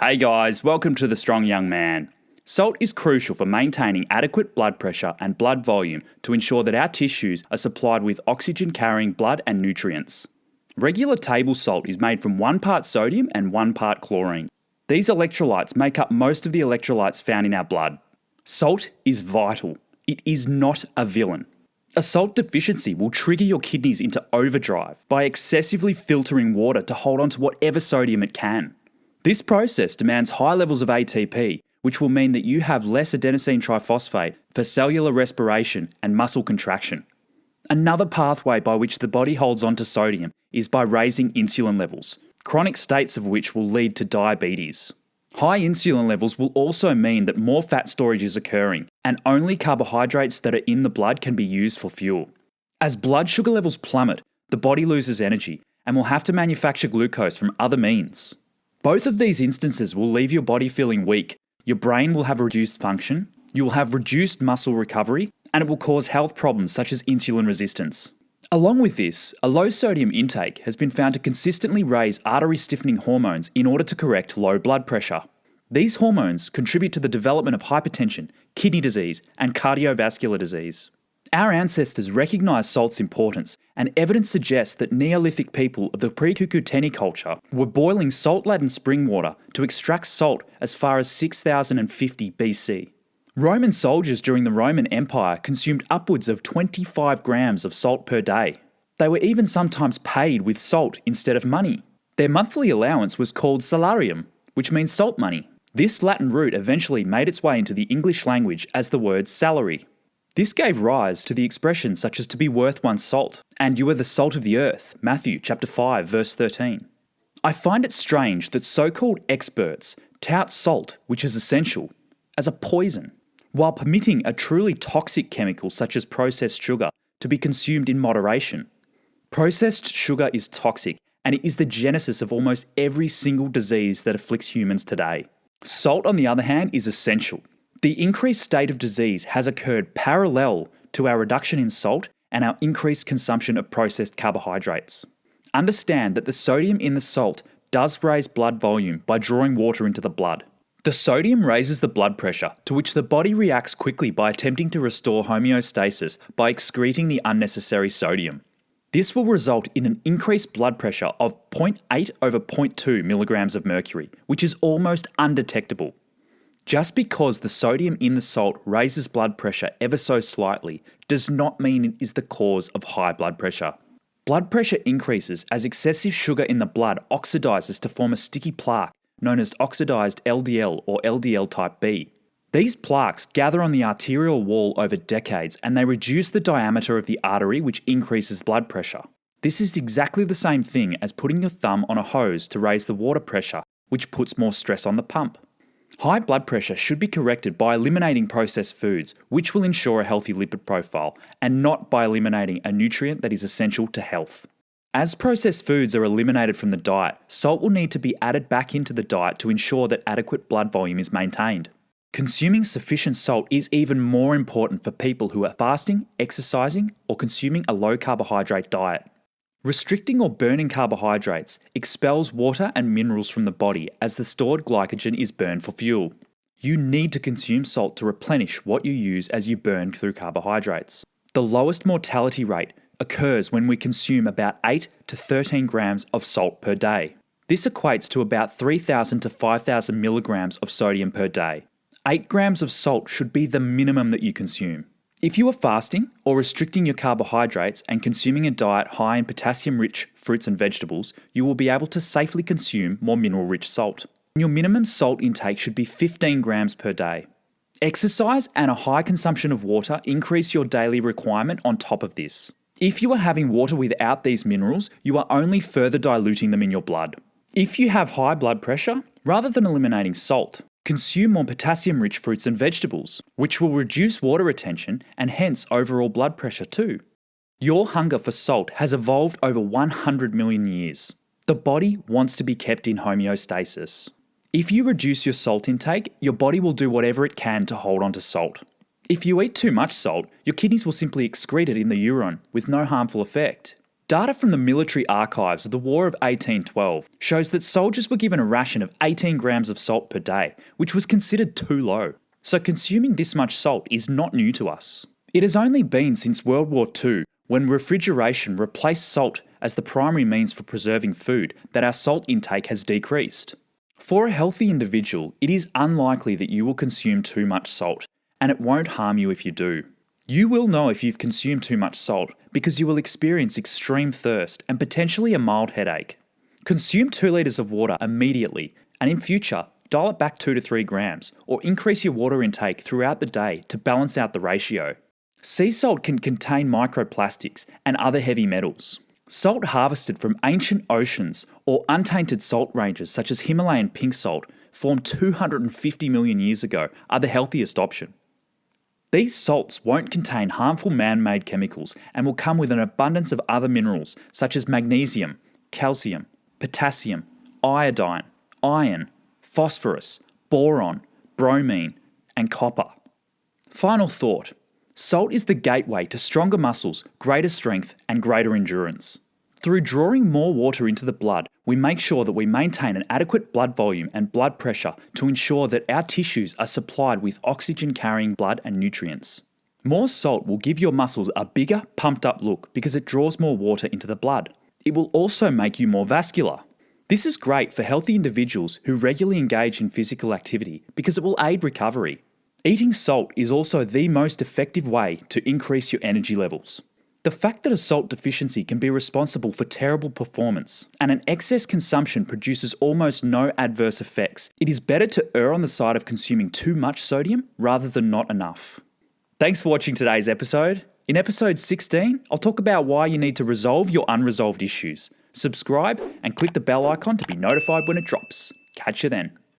Hey guys, welcome to The Strong Young Man. Salt is crucial for maintaining adequate blood pressure and blood volume to ensure that our tissues are supplied with oxygen-carrying blood and nutrients. Regular table salt is made from 1 part sodium and 1 part chlorine. These electrolytes make up most of the electrolytes found in our blood. Salt is vital. It is not a villain. A salt deficiency will trigger your kidneys into overdrive by excessively filtering water to hold on to whatever sodium it can. This process demands high levels of ATP, which will mean that you have less adenosine triphosphate for cellular respiration and muscle contraction. Another pathway by which the body holds on to sodium is by raising insulin levels, chronic states of which will lead to diabetes. High insulin levels will also mean that more fat storage is occurring, and only carbohydrates that are in the blood can be used for fuel. As blood sugar levels plummet, the body loses energy and will have to manufacture glucose from other means. Both of these instances will leave your body feeling weak, your brain will have reduced function, you will have reduced muscle recovery, and it will cause health problems such as insulin resistance. Along with this, a low sodium intake has been found to consistently raise artery stiffening hormones in order to correct low blood pressure. These hormones contribute to the development of hypertension, kidney disease, and cardiovascular disease. Our ancestors recognised salt's importance, and evidence suggests that Neolithic people of the pre-Cucuteni culture were boiling salt-laden spring water to extract salt as far as 6050 BC. Roman soldiers during the Roman Empire consumed upwards of 25 grams of salt per day. They were even sometimes paid with salt instead of money. Their monthly allowance was called salarium, which means salt money. This Latin root eventually made its way into the English language as the word salary. This gave rise to the expressions such as to be worth one's salt, and you are the salt of the earth, Matthew chapter 5 verse 13. I find it strange that so-called experts tout salt, which is essential, as a poison, while permitting a truly toxic chemical such as processed sugar to be consumed in moderation. Processed sugar is toxic, and it is the genesis of almost every single disease that afflicts humans today. Salt, on the other hand, is essential. The increased state of disease has occurred parallel to our reduction in salt and our increased consumption of processed carbohydrates. Understand that the sodium in the salt does raise blood volume by drawing water into the blood. The sodium raises the blood pressure, to which the body reacts quickly by attempting to restore homeostasis by excreting the unnecessary sodium. This will result in an increased blood pressure of 0.8 over 0.2 milligrams of mercury, which is almost undetectable. Just because the sodium in the salt raises blood pressure ever so slightly does not mean it is the cause of high blood pressure. Blood pressure increases as excessive sugar in the blood oxidizes to form a sticky plaque known as oxidized LDL or LDL type B. These plaques gather on the arterial wall over decades, and they reduce the diameter of the artery, which increases blood pressure. This is exactly the same thing as putting your thumb on a hose to raise the water pressure, which puts more stress on the pump. High blood pressure should be corrected by eliminating processed foods, which will ensure a healthy lipid profile, and not by eliminating a nutrient that is essential to health. As processed foods are eliminated from the diet, salt will need to be added back into the diet to ensure that adequate blood volume is maintained. Consuming sufficient salt is even more important for people who are fasting, exercising, or consuming a low-carbohydrate diet. Restricting or burning carbohydrates expels water and minerals from the body as the stored glycogen is burned for fuel. You need to consume salt to replenish what you use as you burn through carbohydrates. The lowest mortality rate occurs when we consume about 8 to 13 grams of salt per day. This equates to about 3,000 to 5,000 milligrams of sodium per day. 8 grams of salt should be the minimum that you consume. If you are fasting or restricting your carbohydrates and consuming a diet high in potassium-rich fruits and vegetables, you will be able to safely consume more mineral-rich salt. Your minimum salt intake should be 15 grams per day. Exercise and a high consumption of water increase your daily requirement on top of this. If you are having water without these minerals, you are only further diluting them in your blood. If you have high blood pressure, rather than eliminating salt, consume more potassium-rich fruits and vegetables, which will reduce water retention and hence overall blood pressure too. Your hunger for salt has evolved over 100 million years. The body wants to be kept in homeostasis. If you reduce your salt intake, your body will do whatever it can to hold on to salt. If you eat too much salt, your kidneys will simply excrete it in the urine with no harmful effect. Data from the military archives of the War of 1812 shows that soldiers were given a ration of 18 grams of salt per day, which was considered too low. So consuming this much salt is not new to us. It has only been since World War II, when refrigeration replaced salt as the primary means for preserving food, that our salt intake has decreased. For a healthy individual, it is unlikely that you will consume too much salt, and it won't harm you if you do. You will know if you've consumed too much salt because you will experience extreme thirst and potentially a mild headache. Consume 2 litres of water immediately, and in future, dial it back 2 to 3 grams, or increase your water intake throughout the day to balance out the ratio. Sea salt can contain microplastics and other heavy metals. Salt harvested from ancient oceans or untainted salt ranges such as Himalayan pink salt, formed 250 million years ago, are the healthiest option. These salts won't contain harmful man-made chemicals and will come with an abundance of other minerals such as magnesium, calcium, potassium, iodine, iron, phosphorus, boron, bromine, and copper. Final thought. Salt is the gateway to stronger muscles, greater strength, and greater endurance. Through drawing more water into the blood, we make sure that we maintain an adequate blood volume and blood pressure to ensure that our tissues are supplied with oxygen-carrying blood and nutrients. More salt will give your muscles a bigger, pumped-up look because it draws more water into the blood. It will also make you more vascular. This is great for healthy individuals who regularly engage in physical activity because it will aid recovery. Eating salt is also the most effective way to increase your energy levels. The fact that a salt deficiency can be responsible for terrible performance and an excess consumption produces almost no adverse effects, it is better to err on the side of consuming too much sodium rather than not enough. Thanks for watching today's episode. In episode 16, I'll talk about why you need to resolve your unresolved issues. Subscribe and click the bell icon to be notified when it drops. Catch you then.